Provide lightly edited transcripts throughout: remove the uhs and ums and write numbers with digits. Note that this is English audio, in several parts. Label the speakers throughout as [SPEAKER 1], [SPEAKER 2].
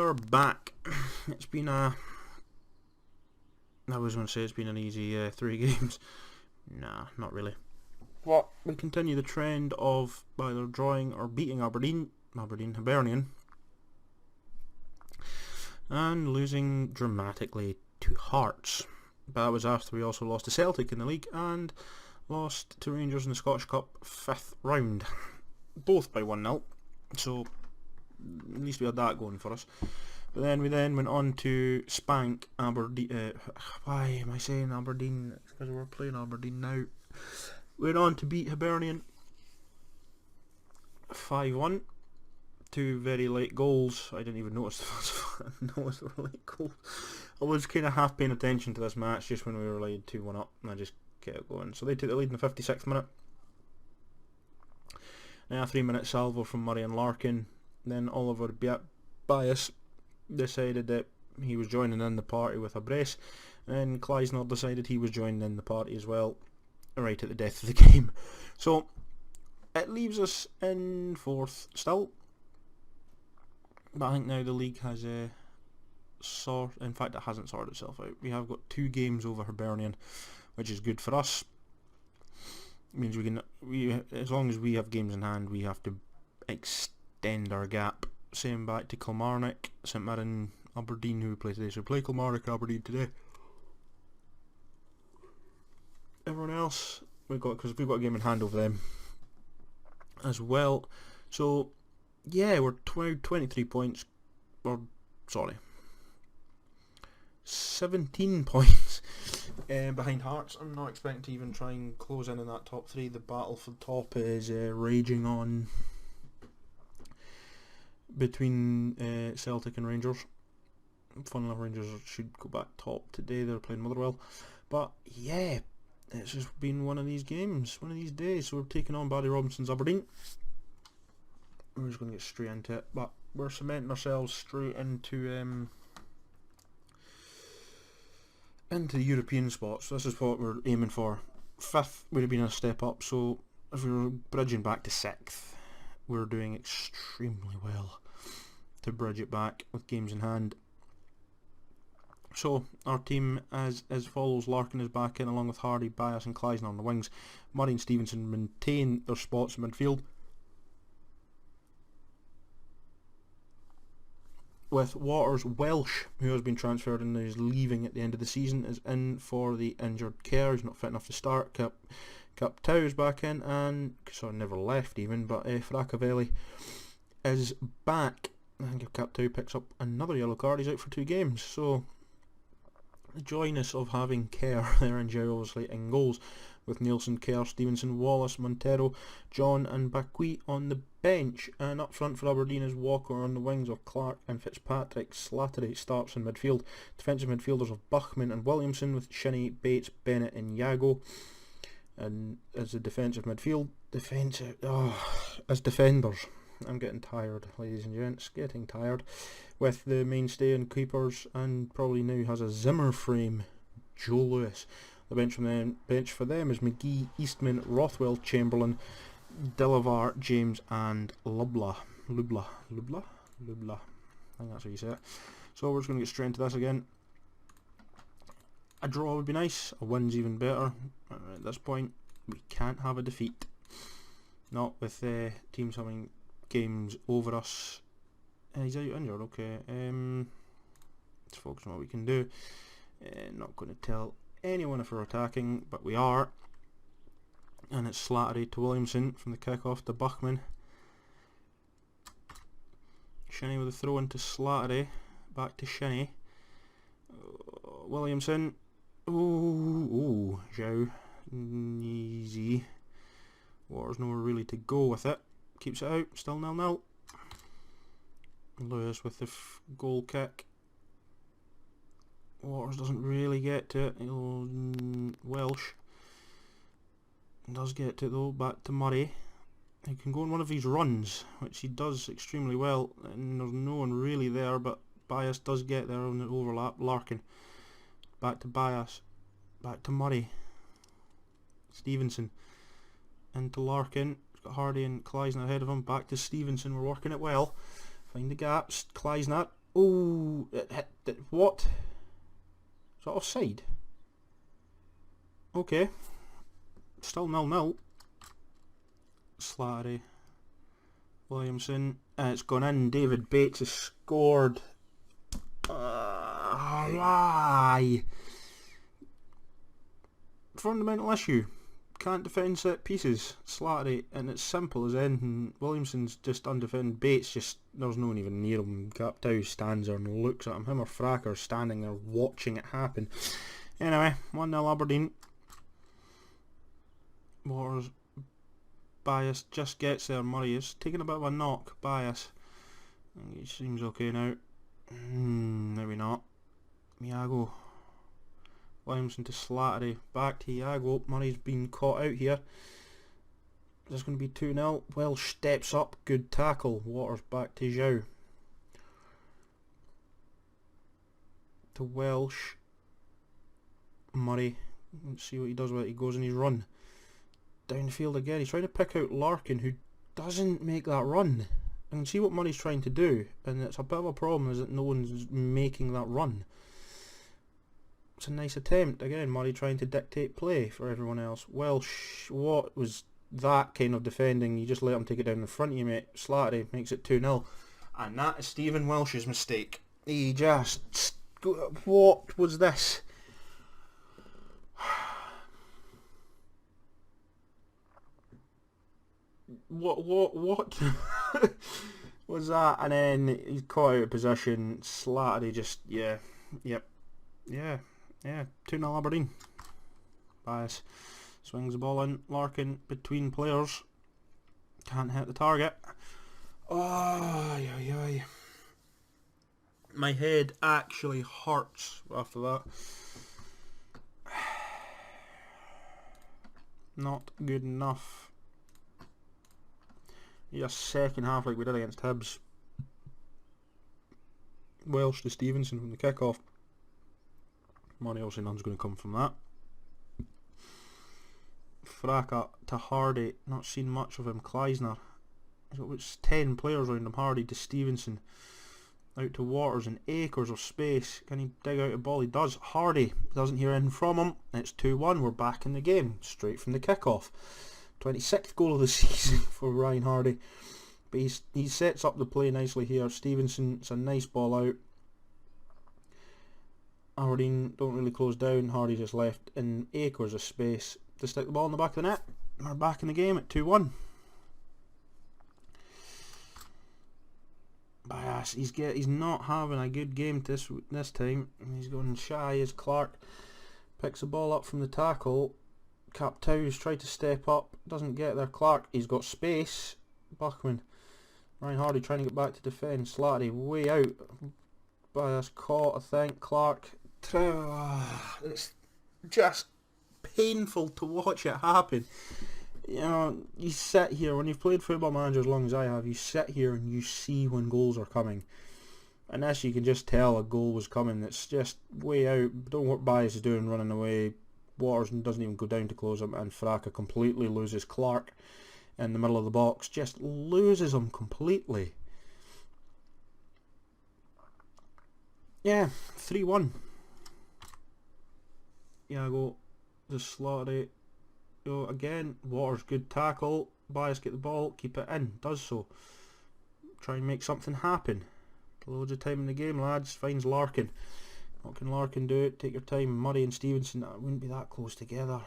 [SPEAKER 1] we're back. It's been I was going to say it's been an easy 3 games. Nah, not really. But we continue the trend of either drawing or beating Hibernian, and losing dramatically to Hearts. But that was after we also lost to Celtic in the league and lost to Rangers in the Scottish Cup 5th round. Both by 1-0. So at least we had that going for us. But then we went on to spank Aberdeen. Why am I saying Aberdeen? It's because we're playing Aberdeen now. We went on to beat Hibernian 5-1. 2 very late goals. I didn't even notice they were late goals. I was kind of half paying attention to this match just when we were laid 2-1 up, and I just kept going. So they took the lead in the 56th minute. Now a 3-minute salvo from Murray and Larkin. Then Oliver Bias decided that he was joining in the party with a brace, and Kleisner decided he was joining in the party as well, right at the death of the game. So it leaves us in 4th still, but I think now the league has in fact it hasn't sorted itself out. We have got 2 games over Hibernian, which is good for us. It means as long as we have games in hand, we have to extend our gap. Same back to Kilmarnock, St Mirren, Aberdeen, who we play today. So we play Kilmarnock, Aberdeen today. Everyone else, because we've got a game in hand over them as well. So yeah, we're 23 points, or sorry, 17 points behind Hearts. I'm not expecting to even try and close in that top 3. The battle for the top is raging on between Celtic and Rangers. Funnily enough, Rangers should go back top today. They're playing Motherwell. But yeah, it's just been one of these games, one of these days. So we're taking on Barry Robinson's Aberdeen. We're just going to get straight into it. But we're cementing ourselves straight into the European spots. This is what we're aiming for. 5th would have been a step up. So if we were bridging back to 6th, we're doing extremely well to bridge it back with games in hand. So our team as follows. Larkin is back in along with Hardy, Bias and Kleisner on the wings. Murray and Stevenson maintain their spots in midfield, with Waters Welsh, who has been transferred and is leaving at the end of the season, is in for the injured care. He's not fit enough to start. Cap Tau is back in, and never left even, but Fracavelli is back. I think if Cap Tau picks up another yellow card, he's out for 2 games. So the joyness of having Kerr there in Joe, obviously in goals, with Nielsen, Kerr, Stevenson, Wallace, Montero, John and Bakui on the bench. And up front for Aberdeen is Walker on the wings of Clark and Fitzpatrick. Slattery starts in midfield. Defensive midfielders of Bachmann and Williamson, with Shinnie, Bates, Bennett and Yago. And as a defensive midfield, as defenders, I'm getting tired, ladies and gents, getting tired, with the mainstay and keepers, and probably now has a Zimmer frame, Joe Lewis. The bench for them is McGee, Eastman, Rothwell, Chamberlain, Delavar, James and Lubla. I think that's how you say it. So we're just going to get straight into this again. A draw would be nice, a win's even better. At this point, we can't have a defeat. Not with teams having games over us. He's out injured, okay. Let's focus on what we can do. Not going to tell anyone if we're attacking, but we are. And it's Slattery to Williamson from the kick-off to Bachmann. Shinnie with a throw into Slattery. Back to Shinnie. Williamson. Ooh, Zhao. Easy. Waters nowhere really to go with it. Keeps it out. Still 0-0. Lewis with the goal kick. Waters doesn't really get to it. Welsh does get to it though. Back to Murray. He can go on one of these runs, which he does extremely well, and there's no one really there, but Bias does get there on the overlap. Larkin. Back to Bias. Back to Murray. Stevenson. Into Larkin. He's got Hardy and Kleisner ahead of him. Back to Stevenson. We're working it well. Find the gaps. Kleisner. Oh, what? Is that offside? Okay. Still 0-0. Slattery. Williamson. And it's gone in. David Bates has scored. Why? Fundamental issue. Can't defend set pieces. Slattery, and it's simple as anything. Williamson's just undefended. Bates just, there's no one even near him. Captow stands there and looks at him. Him or Fracker standing there watching it happen. Anyway, 1-0 Aberdeen. Waters. Bias just gets there. Murray is taking a bit of a knock. Bias. He seems okay now. Maybe not. Iago. Williamson to Slattery. Back to Iago. Murray's been caught out here. There's going to be 2-0. Welsh steps up. Good tackle. Waters back to Zhao. To Welsh. Murray. Let's see what he does with it. He goes in his run. Down the field again. He's trying to pick out Larkin, who doesn't make that run. And see what Murray's trying to do. And it's a bit of a problem is that no one's making that run. It's a nice attempt. Again, Murray trying to dictate play for everyone else. Welsh, what was that kind of defending? You just let him take it down in front of you, mate. Slattery makes it 2-0. And that is Stephen Welsh's mistake. He just... What was this? What was that? And then he's caught out of position. Slattery just, yeah, 2-0 Aberdeen. Bias swings the ball in. Larkin between players. Can't hit the target. Oh, yeah. My head actually hurts after that. Not good enough. Yeah, second half like we did against Hibs. Welsh to Stevenson from the kick-off. Money obviously none's going to come from that. Fraka to Hardy. Not seen much of him. Kleisner. He's got about 10 players around him. Hardy to Stevenson. Out to Waters and acres of space. Can he dig out a ball? He does. Hardy doesn't hear anything from him. It's 2-1. We're back in the game. Straight from the kick-off. 26th goal of the season for Ryan Hardy. But he sets up the play nicely here. Stevenson, it's a nice ball out. Aberdeen don't really close down. Hardy just left in acres of space to stick the ball in the back of the net. We're back in the game at 2-1. Bias, he's not having a good game this time. He's going shy as Clark picks the ball up from the tackle. Captow's tried to step up, doesn't get there. Clark, he's got space. Buckman. Ryan Hardy trying to get back to defend. Slattery way out. Bias caught, I think. Clark. It's just painful to watch it happen. You know, you sit here, when you've played Football Manager as long as I have, you sit here and you see when goals are coming. And this you can just tell a goal was coming. It's just way out. Don't know what Bias is doing running away. Waters doesn't even go down to close him, and Fraka completely loses Clark in the middle of the box. Just loses him completely. Yeah, 3-1. Iago, the Slattery. Again, Waters, good tackle. Bias get the ball, keep it in. Does so. Try and make something happen. Loads of time in the game, lads. Finds Larkin. What can Larkin do? Take your time. Murray and Stevenson, that wouldn't be that close together.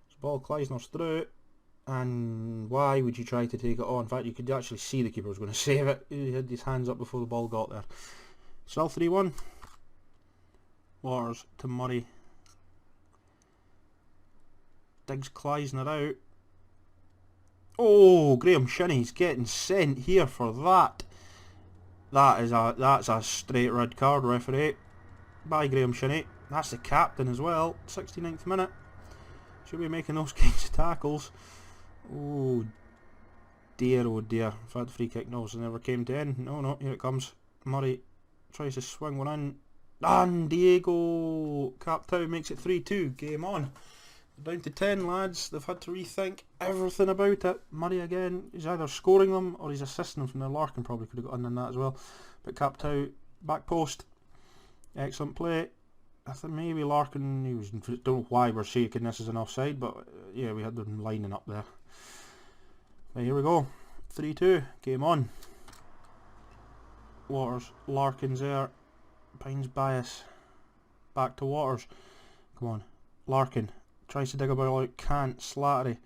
[SPEAKER 1] So ball Kleisner's through. And why would you try to take it on? In fact, you could actually see the keeper was going to save it. He had his hands up before the ball got there. Still 3-1. Waters to Murray. Digs Kleisner out. Oh, Graham Shinney's getting sent here for that. That's a straight red card, referee. By Graham Shinney. That's the captain as well. 69th minute. Should be making those kinds of tackles. Oh dear, oh dear. In fact, the free kick never came to end. No, here it comes. Murray tries to swing one in. And Diego Captow makes it 3-2. Game on. Down to 10, lads. They've had to rethink everything about it. Murray again, he's either scoring them or he's assisting them from there. Larkin probably could have got in that as well. but Captow back post. Excellent play. I think maybe Larkin, don't know why we're shaking this as an offside, but yeah, we had them lining up there. But here we go, 3-2, game on. Waters, Larkin's there, Pines bias, back to Waters. Come on, Larkin, tries to dig a ball out, can't, Slattery.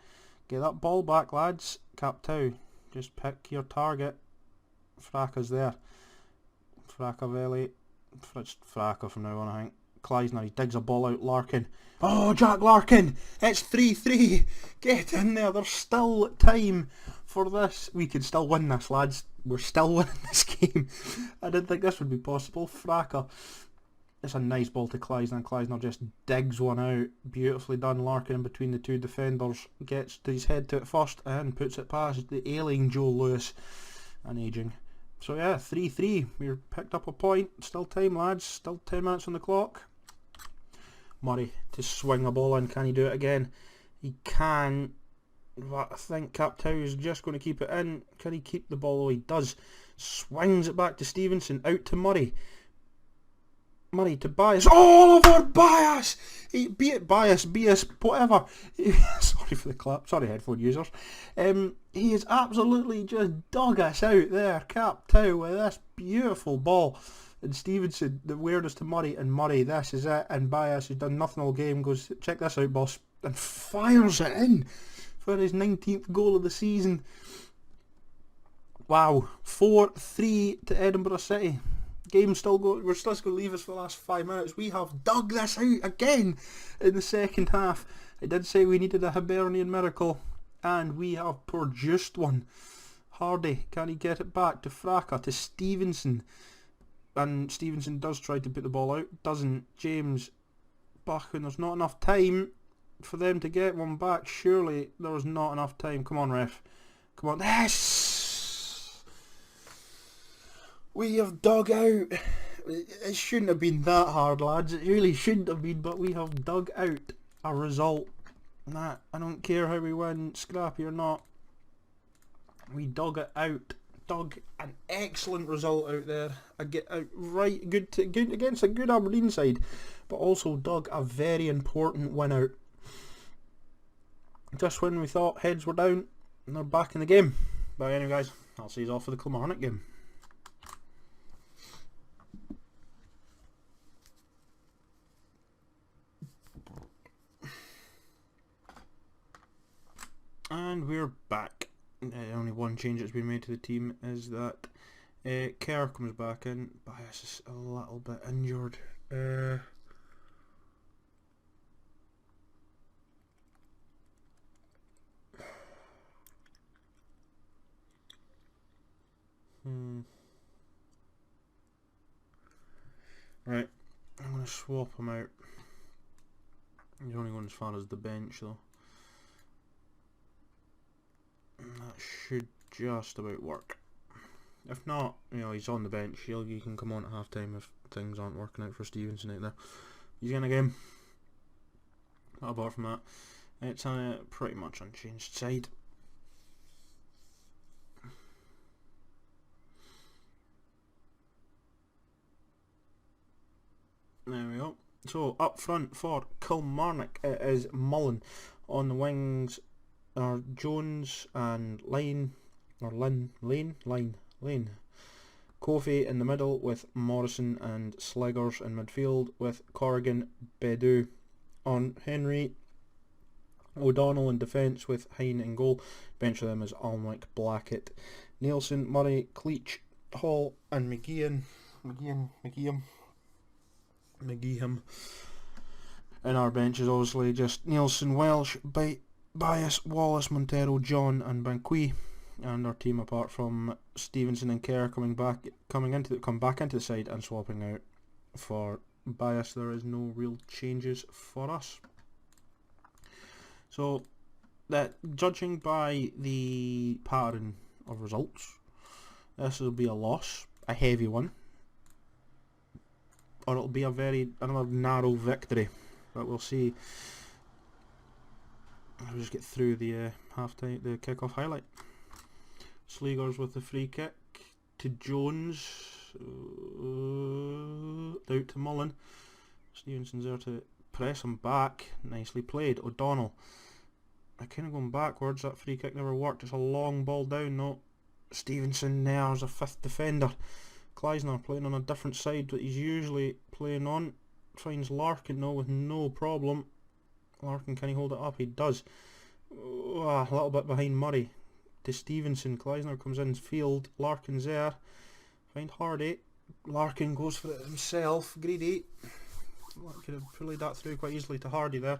[SPEAKER 1] Get that ball back, lads. Captow, just pick your target. Fracka's there. Frackavelli, Fracka from now on, I think. Kleisner, he digs a ball out, Larkin. Oh, Jack Larkin! It's 3-3! Get in there, there's still time for this. We can still win this, lads. We're still winning this game. I didn't think this would be possible. Fracka. It's a nice ball to Kleisner, and Kleisner just digs one out. Beautifully done. Larkin in between the two defenders. Gets his head to it first and puts it past the ailing Joe Lewis. And ageing. So yeah, 3-3. We've picked up a point. Still time, lads. Still 10 minutes on the clock. Murray to swing a ball in. Can he do it again? He can. But I think Captow is just going to keep it in. Can he keep the ball? Oh, he does. Swings it back to Stevenson. Out to Murray. Murray to Bias. All over Bias! Be it Bias, whatever. Sorry for the clap. Sorry, headphone users. He has absolutely just dug us out there. Captow with this beautiful ball. And Stevenson, the weirdness to Murray, and Murray, this is it. And Bias has done nothing all game, goes, check this out, boss, and fires it in for his 19th goal of the season. Wow, 4-3 to Edinburgh City. Game still going. We're still going to leave us for the last 5 minutes. We have dug this out again in the second half. I did say we needed a Hibernian miracle, and we have produced one. Hardy, can he get it back to Fracka, to Stevenson? And Stevenson does try to put the ball out, doesn't. James back when there's not enough time for them to get one back. Surely there was not enough time. Come on, ref. Come on. Yes! We have dug out. It shouldn't have been that hard, lads. It really shouldn't have been, but we have dug out a result. Nah, I don't care how we win, scrappy or not. We dug it out. Dug an excellent result out there. Good against a good Aberdeen side, but also dug a very important win out. Just when we thought heads were down, and they're back in the game. But anyway, guys, I'll see you all for the Kilmarnock game. And we're back. Only one change that's been made to the team is that Kerr comes back in. Bias is a little bit injured. Right, I'm going to swap him out. He's only going as far as the bench though. That should just about work. If not, he's on the bench. He can come on at half time if things aren't working out for Stevenson out there. He's in a game. But apart from that, it's a pretty much unchanged side. There we go. So up front for Kilmarnock it is Mullen. On the wings are Jones and Lane. Kofi in the middle with Morrison and Sliggers in midfield with Corrigan, Bedu on Henry. O'Donnell in defence with Hine in goal. Bench of them is Alnwick, Blackett, Nielsen, Murray, Cleach, Hall and McGeehan. And our bench is obviously just Nielsen, Welsh, Bias, Wallace, Montero, John and Banqui. And our team, apart from Stevenson and Kerr come back into the side and swapping out for Bias, there is no real changes for us. So that judging by the pattern of results, this will be a loss, a heavy one, or it'll be another narrow victory. But we'll see. I'll just get through the kick-off highlight. Sliggers with the free kick to Jones. Out to Mullen. Stevenson's there to press him back. Nicely played. O'Donnell. I kind of going backwards. That free kick never worked. It's a long ball down though. Stevenson there's a fifth defender. Kleisner playing on a different side that he's usually playing on. Finds Larkin though with no problem. Larkin, can he hold it up? He does. A little bit behind Murray. To Stevenson. Kleisner comes in field. Larkin's there. Find Hardy. Larkin goes for it himself. Greedy. Could have played that through quite easily to Hardy there.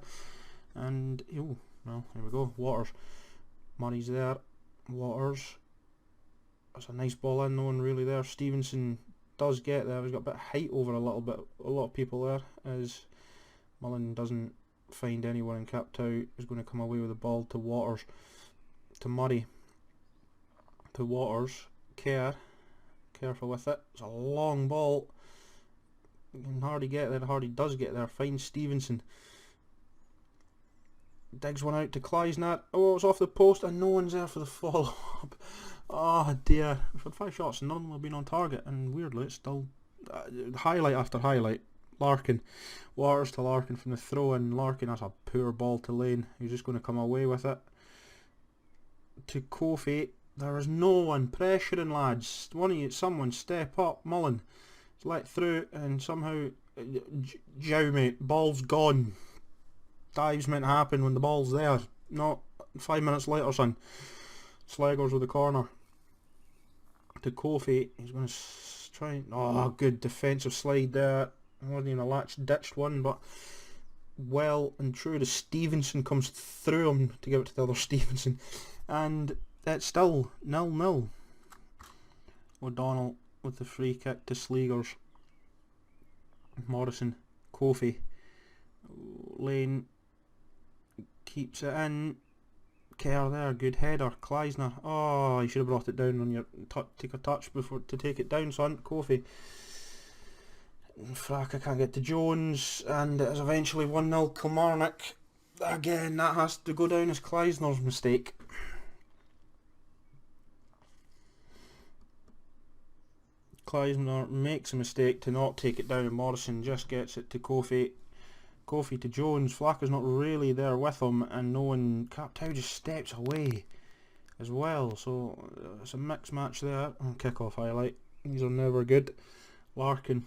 [SPEAKER 1] And, oh, well, here we go. Waters. Murray's there. Waters. That's a nice ball in, no one really there. Stevenson does get there. He's got a bit of height over a lot of people there, as Mullen doesn't find anyone, and Captow is going to come away with the ball to Waters. To Murray. To Waters. Careful with it. It's a long ball. Can Hardy get there? Hardy does get there. Finds Stevenson. Digs one out to Kleisner. Oh, it's off the post and no one's there for the follow-up. Oh dear. We've had 5 shots and none of them have been on target, and weirdly it's still highlight after highlight. Larkin. Waters to Larkin from the throw in. Larkin has a poor ball to Lane. He's just going to come away with it. To Kofi. There is no one pressuring, lads. Someone step up. Mullen is let through and somehow Jow, mate, ball's gone. Dive's meant to happen when the ball's there, not 5 minutes later, son. Slaggers with the corner. To Kofi, he's going to try. Oh, good defensive slide there. It wasn't even a latch ditched one, but well and true to Stevenson, comes through him to give it to the other Stevenson, and it's still 0-0. O'Donnell with the free kick to Sleegers. Morrison, Kofi, Lane keeps it in. Kerr there, good header. Kleisner, oh, you should have brought it down on your take a touch before to take it down, son. Kofi. Fraka can't get to Jones, and it is eventually 1-0 Kilmarnock. Again, that has to go down as Kleisner's mistake. Kleisner makes a mistake to not take it down, and Morrison just gets it to Kofi. Kofi to Jones. Flacco's not really there with him, and no one. Captow just steps away as well, so it's a mixed match there. Kick-off highlight. These are never good. Larkin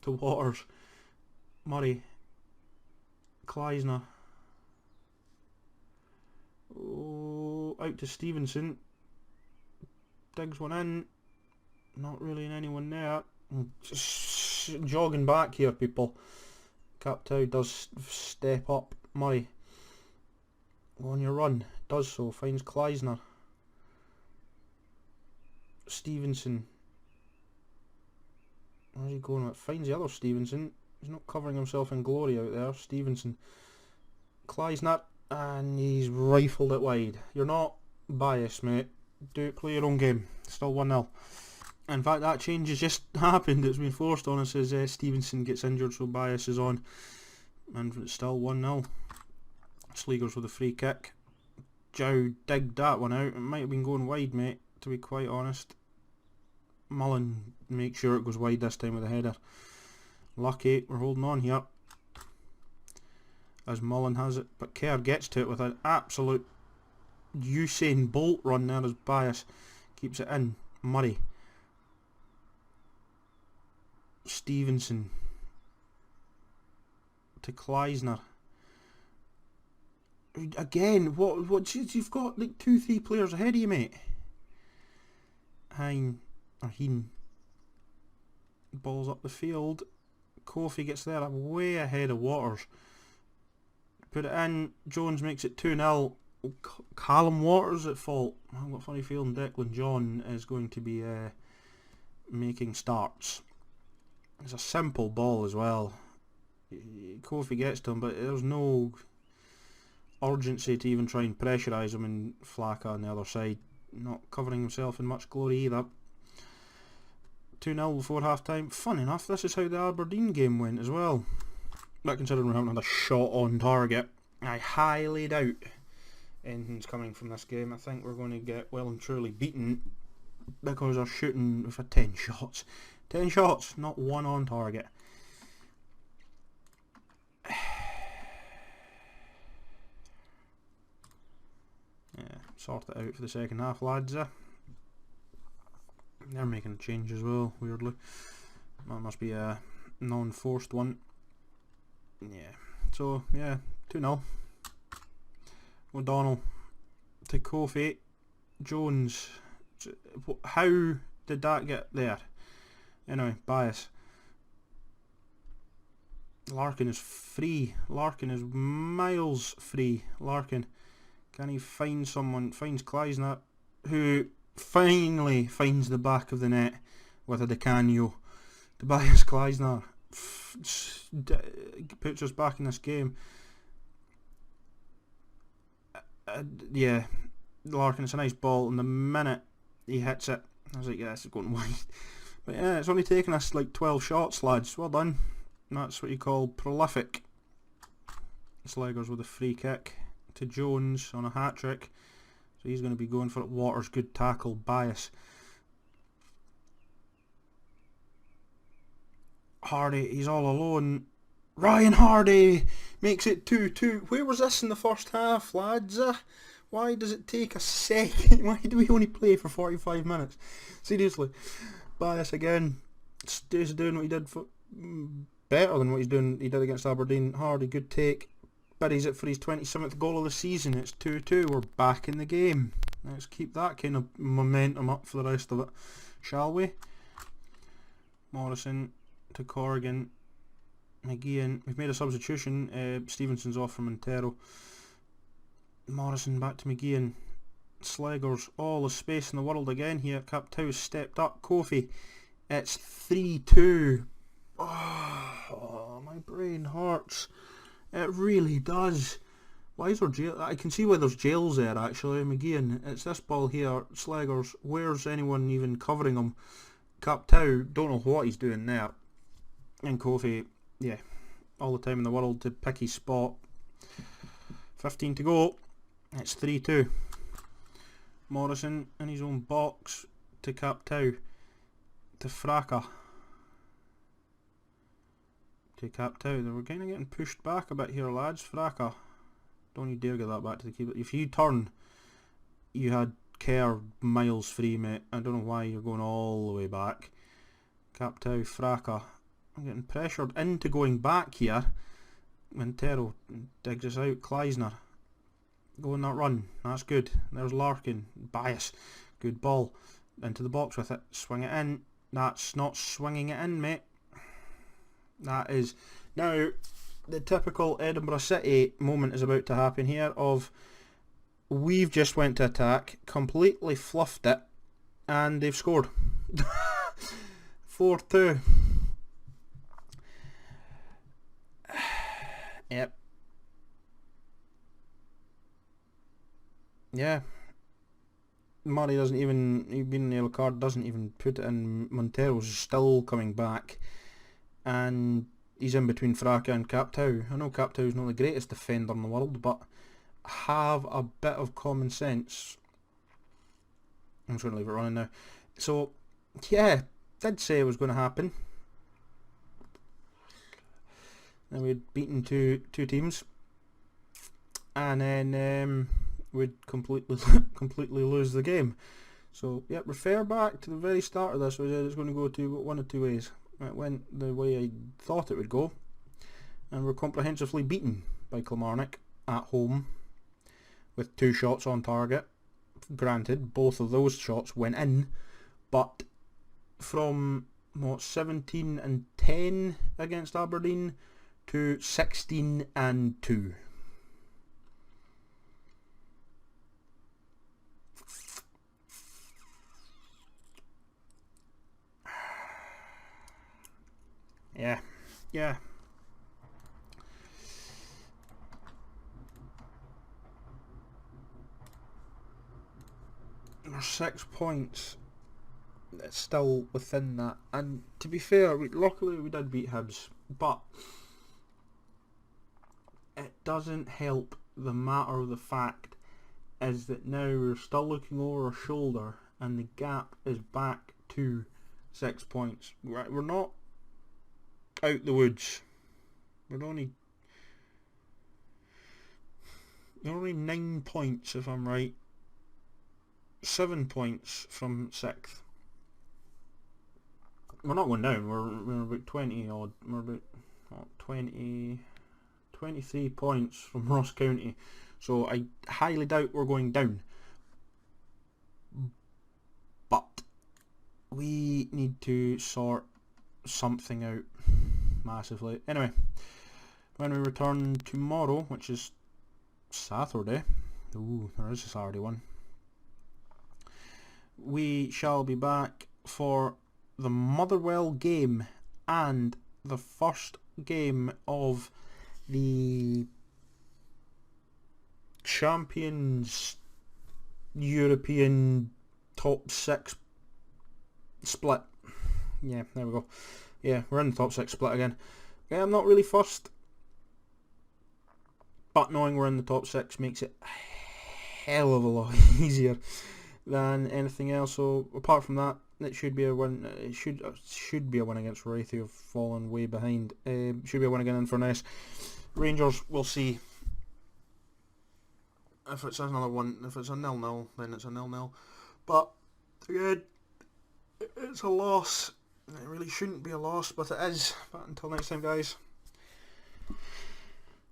[SPEAKER 1] to Waters. Murray. Kleisner. Oh, out to Stevenson. Digs one in. Not really anyone there. Just jogging back here, people. Captow does step up. Murray. On your run. Does so. Finds Kleisner. Stevenson. Where's he going with? Finds the other Stevenson. He's not covering himself in glory out there. Stevenson. Kleisner. And he's rifled it wide. You're not biased, mate. Play your own game. Still 1-0. In fact, that change has just happened. It's been forced on us as Stevenson gets injured, so bias is on. And it's still 1-0. Sleegers with a free kick. Jow digged that one out. It might have been going wide, mate, to be quite honest. Mullen makes sure it goes wide this time with a header. Lucky, we're holding on here. As Mullen has it, but Kerr gets to it with an absolute Usain Bolt run there as Bias keeps it in. Murray. Stevenson to Kleisner. Again, what you've got like 2-3 players ahead of you, mate. Hine. Balls up the field. Kofi gets there way ahead of Waters. Put it in. Jones makes it 2-0. Callum Waters at fault. I've got a funny feeling Declan John is going to be making starts. It's a simple ball as well. Kofi gets to him, but there's no urgency to even try and pressurise him, and Flacca on the other side not covering himself in much glory either. 2-0 before half time. Fun enough, this is how the Aberdeen game went as well. But considering we haven't had a shot on target, I highly doubt anything's coming from this game. I think we're going to get well and truly beaten because they're shooting for 10 shots. 10 shots, not one on target. Yeah, sort it out for the second half, lads. They're making a change as well, weirdly. That must be a non-forced one. Yeah, so yeah, 2-0. O'Donnell to Kofi. Jones. How did that get there? Anyway, bias. Larkin is free. Larkin is miles free. Larkin. Can he find someone? Finds Kleisner, who finally finds the back of the net with a Decanio. Tobias Kleisner puts us back in this game. Yeah, Larkin, it's a nice ball, and the minute he hits it, I was like, yeah, this is going wide. But yeah, it's only taken us like 12 shots, lads. Well done. That's what you call prolific. Slegers with a free kick to Jones on a hat-trick. So he's going to be going for it. Waters, good tackle, bias. Hardy, he's all alone. Ryan Hardy makes it 2-2. Where was this in the first half, lads? Why does it take a second? Why do we only play for 45 minutes? Seriously. Bias again. Stays doing what he did for better than what he did against Aberdeen. Hardy, good take. Buries it for his 27th goal of the season. It's 2-2. We're back in the game. Let's keep that kind of momentum up for the rest of it, shall we? Morrison to Corrigan. McGeehan. We've made a substitution. Stevenson's off for Montero. Morrison back to McGeehan. Slegers. All the space in the world again here. Captow's stepped up. Kofi. It's 3-2. Oh, my brain hurts. It really does. Why is there jail? I can see why there's jails there, actually. McGeehan. It's this ball here. Slegers. Where's anyone even covering him? Captow. Don't know what he's doing there. And Kofi. Yeah. All the time in the world to pick his spot. 15 to go. It's 3-2. Morrison in his own box to Captow. To Fraka. To Captow. They were kind of getting pushed back a bit here, lads. Fraka. Don't you dare get that back to the keeper. If you turn, you had Kerr miles free, mate. I don't know why you're going all the way back. Captow. Fraka. I'm getting pressured into going back here. Montero digs us out. Kleisner. Go on that run. That's good. There's Larkin. Bias. Good ball. Into the box with it. Swing it in. That's not swinging it in, mate. That is... Now, the typical Edinburgh City moment is about to happen here of we've just went to attack, completely fluffed it, and they've scored. 4-2. Yep. Yeah. Murray doesn't even, he's been in the yellow card, doesn't even put it in. Montero's still coming back. And he's in between Fraka and Captow. I know Captow's not the greatest defender in the world, but have a bit of common sense. I'm just going to leave it running now. So, yeah, did say it was going to happen. And we'd beaten two teams. And then we'd completely lose the game. So, yeah, refer back to the very start of this. We said it's going to go to one of two ways. It went the way I thought it would go, and we're comprehensively beaten by Kilmarnock at home with 2 shots on target. Granted, both of those shots went in, but from 17 and 10 against Aberdeen to 16 and 2. Yeah. There's 6 points. It's still within that. And to be fair, luckily we did beat Hibs. But it doesn't help the matter of the fact is that now we're still looking over our shoulder and the gap is back to 6 points. We're not out the woods. We're only 9 points, if I'm right. 7 points from 6th. We're not going down. We're about 20 odd. We're about 23 points from Ross County. So I highly doubt we're going down. But we need to sort something out massively. Anyway, when we return tomorrow, which is Saturday, ooh, there is a Saturday one, we shall be back for the Motherwell game and the first game of the Champions European top 6 split. Yeah, there we go. Yeah, we're in the top 6 split again. Yeah, I'm not really fussed, but knowing we're in the top 6 makes it a hell of a lot easier than anything else. So apart from that, it should be a win. It should be a win against Wraith, who have fallen way behind. Should be a win again in Inverness. Rangers, we'll see. If it's another one, if it's a 0-0, then it's a 0-0. But again, it's a loss. It really shouldn't be a loss, but it is. But until next time, guys,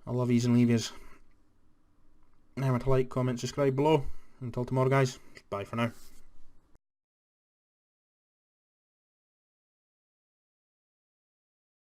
[SPEAKER 1] I love yous and leave yous. Remember to like, comment, subscribe below. Until tomorrow, guys, bye for now.